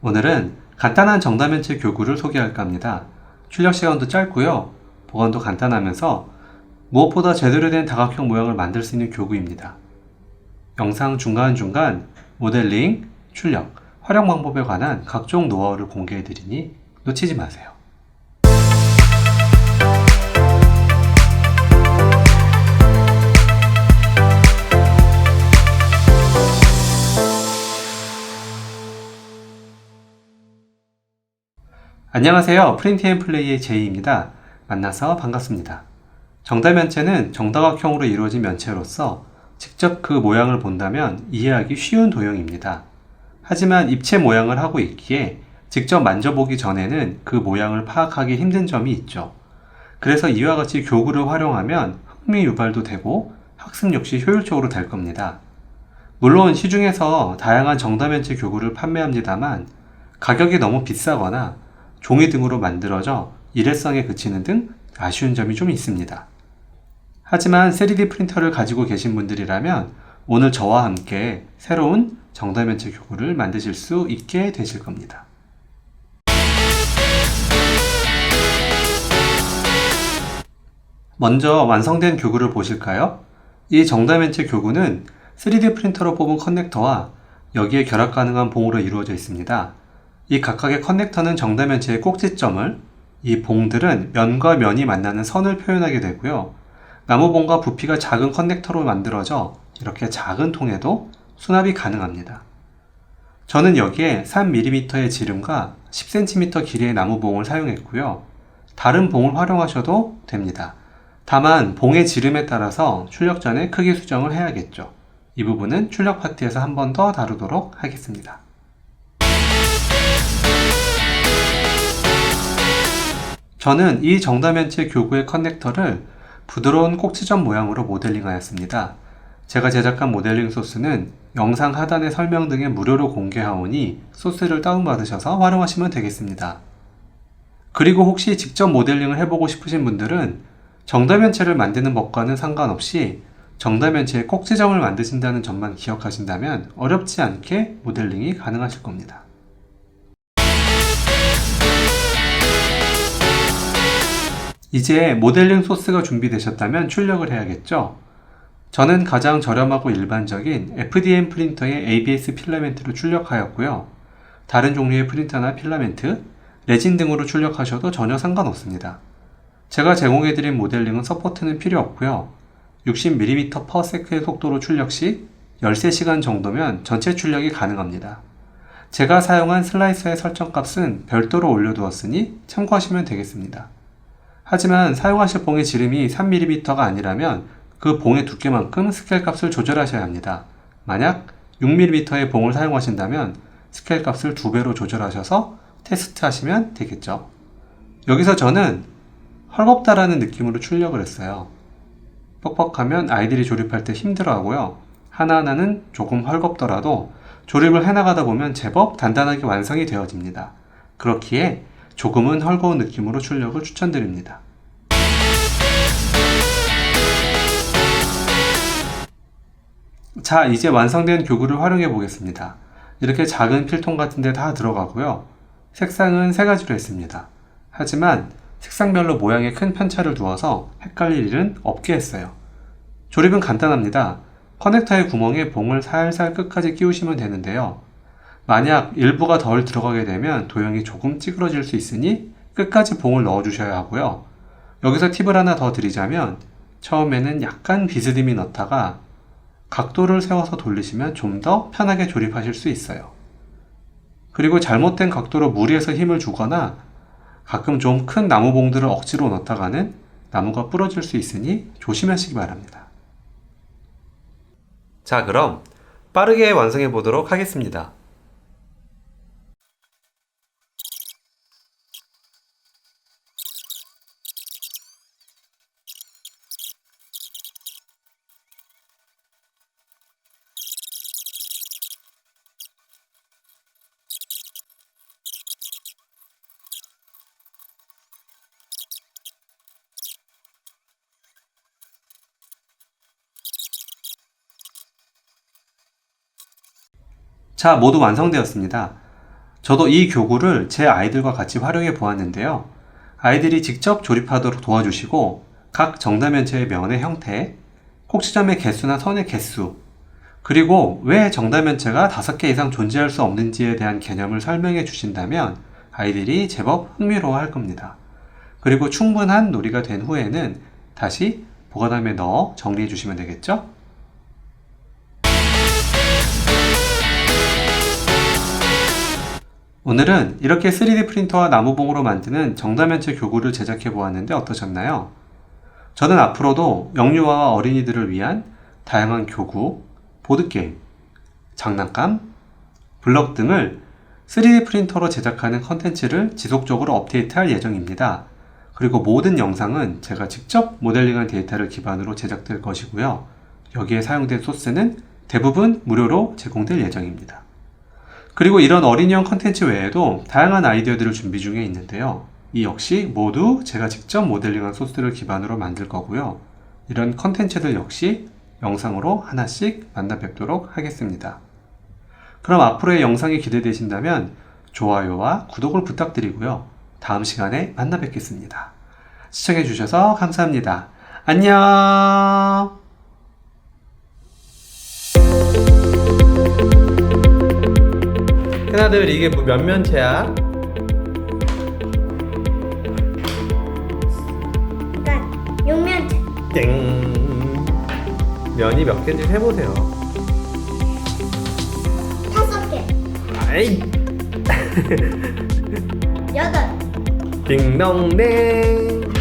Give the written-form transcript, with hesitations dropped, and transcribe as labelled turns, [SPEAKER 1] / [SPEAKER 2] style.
[SPEAKER 1] 오늘은 간단한 정다면체 교구를 소개할까 합니다. 출력 시간도 짧고요. 보관도 간단하면서 무엇보다 제대로 된 다각형 모양을 만들 수 있는 교구입니다. 영상 중간중간 모델링, 출력, 활용 방법에 관한 각종 노하우를 공개해드리니 놓치지 마세요. 안녕하세요. 프린트앤플레이의 제이입니다. 만나서 반갑습니다. 정다면체는 정다각형으로 이루어진 면체로서 직접 그 모양을 본다면 이해하기 쉬운 도형입니다. 하지만 입체 모양을 하고 있기에 직접 만져보기 전에는 그 모양을 파악하기 힘든 점이 있죠. 그래서 이와 같이 교구를 활용하면 흥미 유발도 되고 학습 역시 효율적으로 될 겁니다. 물론 시중에서 다양한 정다면체 교구를 판매합니다만 가격이 너무 비싸거나 종이 등으로 만들어져 일회성에 그치는 등 아쉬운 점이 좀 있습니다. 하지만 3D 프린터를 가지고 계신 분들이라면 오늘 저와 함께 새로운 정다면체 교구를 만드실 수 있게 되실 겁니다. 먼저 완성된 교구를 보실까요? 이 정다면체 교구는 3D 프린터로 뽑은 커넥터와 여기에 결합 가능한 봉으로 이루어져 있습니다. 이 각각의 커넥터는 정다면체의 꼭지점을, 이 봉들은 면과 면이 만나는 선을 표현하게 되고요. 나무봉과 부피가 작은 커넥터로 만들어져 이렇게 작은 통에도 수납이 가능합니다. 저는 여기에 3mm의 지름과 10cm 길이의 나무봉을 사용했고요. 다른 봉을 활용하셔도 됩니다. 다만 봉의 지름에 따라서 출력 전에 크기 수정을 해야겠죠. 이 부분은 출력 파트에서 한 번 더 다루도록 하겠습니다. 저는 이 정다면체 교구의 커넥터를 부드러운 꼭지점 모양으로 모델링 하였습니다. 제가 제작한 모델링 소스는 영상 하단의 설명 등에 무료로 공개하오니 소스를 다운받으셔서 활용하시면 되겠습니다. 그리고 혹시 직접 모델링을 해보고 싶으신 분들은 정다면체를 만드는 법과는 상관없이 정다면체의 꼭지점을 만드신다는 점만 기억하신다면 어렵지 않게 모델링이 가능하실 겁니다. 이제 모델링 소스가 준비되셨다면 출력을 해야겠죠? 저는 가장 저렴하고 일반적인 FDM 프린터의 ABS 필라멘트로 출력하였고요. 다른 종류의 프린터나 필라멘트, 레진 등으로 출력하셔도 전혀 상관없습니다. 제가 제공해드린 모델링은 서포트는 필요 없고요. 60mm/s의 속도로 출력 시 13시간 정도면 전체 출력이 가능합니다. 제가 사용한 슬라이서의 설정값은 별도로 올려두었으니 참고하시면 되겠습니다. 하지만 사용하실 봉의 지름이 3mm가 아니라면 그 봉의 두께만큼 스케일 값을 조절하셔야 합니다. 만약 6mm의 봉을 사용하신다면 스케일 값을 2배로 조절하셔서 테스트 하시면 되겠죠. 여기서 저는 헐겁다라는 느낌으로 출력을 했어요. 뻑뻑하면 아이들이 조립할 때 힘들어 하고요. 하나하나는 조금 헐겁더라도 조립을 해나가다 보면 제법 단단하게 완성이 되어집니다. 그렇기에 조금은 헐거운 느낌으로 출력을 추천드립니다. 자, 이제 완성된 교구를 활용해 보겠습니다. 이렇게 작은 필통 같은 데 다 들어가고요. 색상은 3가지로 했습니다. 하지만 색상별로 모양에 큰 편차를 두어서 헷갈릴 일은 없게 했어요. 조립은 간단합니다. 커넥터의 구멍에 봉을 살살 끝까지 끼우시면 되는데요. 만약 일부가 덜 들어가게 되면 도형이 조금 찌그러질 수 있으니 끝까지 봉을 넣어 주셔야 하고요. 여기서 팁을 하나 더 드리자면 처음에는 약간 비스듬히 넣다가 각도를 세워서 돌리시면 좀 더 편하게 조립하실 수 있어요. 그리고 잘못된 각도로 무리해서 힘을 주거나 가끔 좀 큰 나무 봉들을 억지로 넣다가는 나무가 부러질 수 있으니 조심하시기 바랍니다. 자, 그럼 빠르게 완성해 보도록 하겠습니다. 자, 모두 완성되었습니다. 저도 이 교구를 제 아이들과 같이 활용해 보았는데요. 아이들이 직접 조립하도록 도와주시고 각 정다면체의 면의 형태, 꼭지점의 개수나 선의 개수, 그리고 왜 정다면체가 5개 이상 존재할 수 없는지에 대한 개념을 설명해 주신다면 아이들이 제법 흥미로워할 겁니다. 그리고 충분한 놀이가 된 후에는 다시 보관함에 넣어 정리해 주시면 되겠죠? 오늘은 이렇게 3D 프린터와 나무봉으로 만드는 정다면체 교구를 제작해 보았는데 어떠셨나요? 저는 앞으로도 영유아와 어린이들을 위한 다양한 교구, 보드게임, 장난감, 블럭 등을 3D 프린터로 제작하는 컨텐츠를 지속적으로 업데이트할 예정입니다. 그리고 모든 영상은 제가 직접 모델링한 데이터를 기반으로 제작될 것이고요. 여기에 사용된 소스는 대부분 무료로 제공될 예정입니다. 그리고 이런 어린이용 컨텐츠 외에도 다양한 아이디어들을 준비 중에 있는데요. 이 역시 모두 제가 직접 모델링한 소스를 기반으로 만들 거고요. 이런 컨텐츠들 역시 영상으로 하나씩 만나 뵙도록 하겠습니다. 그럼 앞으로의 영상이 기대되신다면 좋아요와 구독을 부탁드리고요. 다음 시간에 만나 뵙겠습니다. 시청해주셔서 감사합니다. 안녕! 큰아들, 이게 몇 면체야?
[SPEAKER 2] 그러니까 6면체.
[SPEAKER 1] 땡! 면이 몇 개인지 세보세요.
[SPEAKER 2] 5개.
[SPEAKER 1] 아이!
[SPEAKER 2] 8.
[SPEAKER 1] 딩동댕!